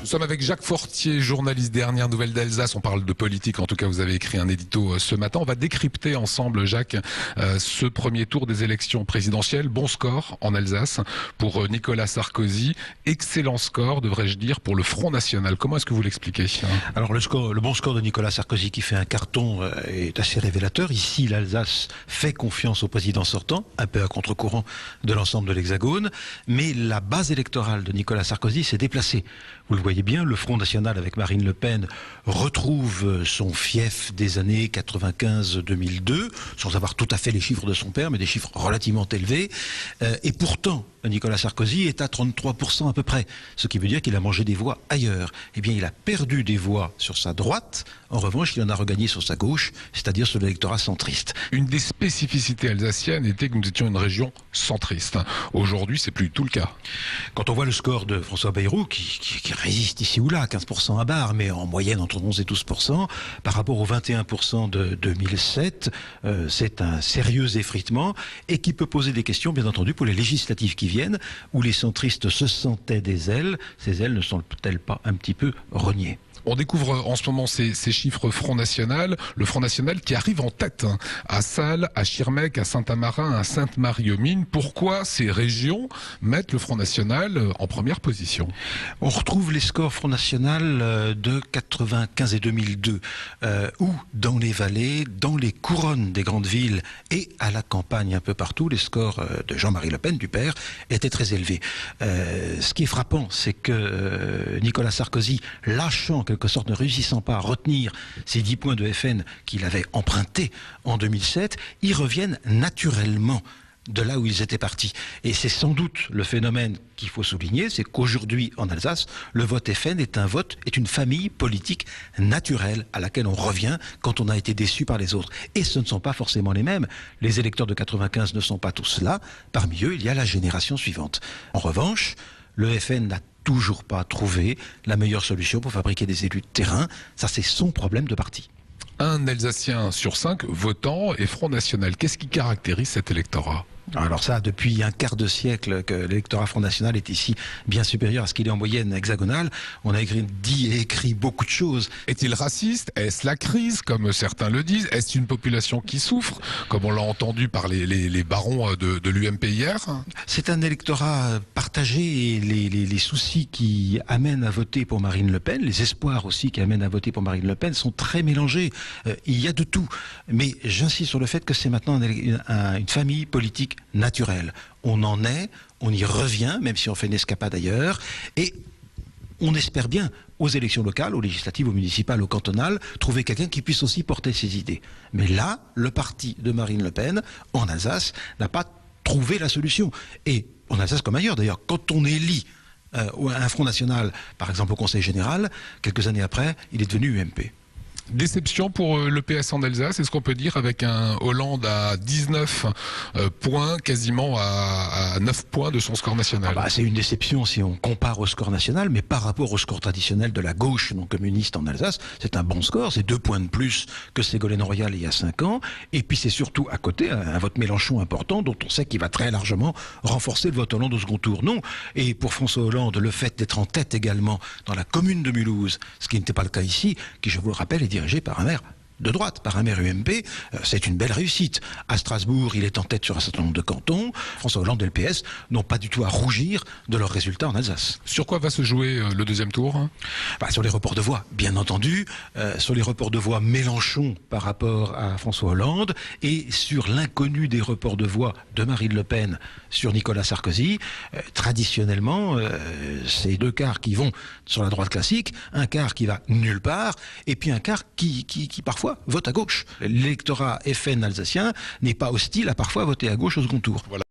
Nous sommes avec Jacques Fortier, journaliste Dernière Nouvelle d'Alsace. On parle de politique, en tout cas vous avez écrit un édito ce matin. On va décrypter ensemble, Jacques, ce premier tour des élections présidentielles. Bon score en Alsace pour Nicolas Sarkozy. Excellent score, devrais-je dire, pour le Front National. Comment est-ce que vous l'expliquez? Alors le bon score de Nicolas Sarkozy qui fait un carton est assez révélateur. Ici, l'Alsace fait confiance au président sortant, un peu à contre-courant de l'ensemble de l'Hexagone. Mais la base électorale de Nicolas Sarkozy s'est déplacée. Vous le voyez bien, le Front National avec Marine Le Pen retrouve son fief des années 95-2002, sans avoir tout à fait les chiffres de son père, mais des chiffres relativement élevés. Et pourtant, Nicolas Sarkozy est à 33% à peu près, ce qui veut dire qu'il a mangé des voix ailleurs. Eh bien, il a perdu des voix sur sa droite, en revanche, il en a regagné sur sa gauche, c'est-à-dire sur l'électorat centriste. Une des spécificités alsaciennes était que nous étions une région centriste. Aujourd'hui, c'est plus du tout le cas. Quand on voit le score de François Bayrou, qui résiste ici ou là, 15% à barre, mais en moyenne entre 11 et 12%, par rapport aux 21% de 2007, c'est un sérieux effritement, et qui peut poser des questions, bien entendu, pour les législatives qui viennent, où les centristes se sentaient des ailes. Ces ailes ne sont-elles pas un petit peu rognées ? On découvre en ce moment ces chiffres Front National, le Front National qui arrive en tête à Salles, à Schirmeck, à Saint-Amarin, à Sainte-Marie-aux-Mines. Pourquoi ces régions mettent le Front National en première position? On retrouve les scores Front National de 95 et 2002, où dans les vallées, dans les couronnes des grandes villes et à la campagne un peu partout, les scores de Jean-Marie Le Pen, du père, étaient très élevés. Ce qui est frappant, c'est que Nicolas Sarkozy, lâchant quelque sorte, ne réussissant pas à retenir ces 10 points de FN qu'il avait empruntés en 2007, ils reviennent naturellement de là où ils étaient partis. Et c'est sans doute le phénomène qu'il faut souligner, c'est qu'aujourd'hui en Alsace, le vote FN est une famille politique naturelle à laquelle on revient quand on a été déçu par les autres. Et ce ne sont pas forcément les mêmes. Les électeurs de 95 ne sont pas tous là. Parmi eux, il y a la génération suivante. En revanche, le FN n'a toujours pas trouvé la meilleure solution pour fabriquer des élus de terrain. Ça, c'est son problème de parti. Un Alsacien sur 5 votant et Front National. Qu'est-ce qui caractérise cet électorat ? Alors ça, depuis un quart de siècle que l'électorat Front National est ici bien supérieur à ce qu'il est en moyenne hexagonale. On a dit et écrit beaucoup de choses. Est-il raciste? Est-ce la crise, comme certains le disent? Est-ce une population qui souffre, comme on l'a entendu par les barons de l'UMP hier? C'est un électorat partagé et les soucis qui amènent à voter pour Marine Le Pen, les espoirs aussi qui amènent à voter pour Marine Le Pen sont très mélangés. Il y a de tout. Mais j'insiste sur le fait que c'est maintenant une famille politique naturelle. On en est, on y revient, même si on fait une escapade ailleurs, et on espère bien, aux élections locales, aux législatives, aux municipales, aux cantonales, trouver quelqu'un qui puisse aussi porter ses idées. Mais là, le parti de Marine Le Pen, en Alsace, n'a pas trouvé la solution. Et en Alsace comme ailleurs, d'ailleurs, quand on élit un Front National, par exemple au Conseil Général, quelques années après, il est devenu UMP. Déception pour le PS en Alsace, est-ce qu'on peut dire, avec un Hollande à 19 points, quasiment à 9 points de son score national? C'est une déception si on compare au score national, mais par rapport au score traditionnel de la gauche non communiste en Alsace, c'est un bon score, c'est 2 points de plus que Ségolène Royal il y a 5 ans, et puis c'est surtout à côté un vote Mélenchon important, dont on sait qu'il va très largement renforcer le vote Hollande au second tour. Non, et pour François Hollande, le fait d'être en tête également dans la commune de Mulhouse, ce qui n'était pas le cas ici, qui je vous le rappelle est dirigé par un maire de droite, par un maire UMP, c'est une belle réussite. À Strasbourg, il est en tête sur un certain nombre de cantons. François Hollande et le PS n'ont pas du tout à rougir de leurs résultats en Alsace. Sur quoi va se jouer le deuxième tour? Sur les reports de voix, bien entendu. Sur les reports de voix Mélenchon par rapport à François Hollande et sur l'inconnu des reports de voix de Marine Le Pen sur Nicolas Sarkozy. Traditionnellement, c'est 2 quarts qui vont sur la droite classique, un quart qui va nulle part, et puis un quart qui parfois vote à gauche. L'électorat FN alsacien n'est pas hostile à parfois voter à gauche au second tour. Voilà.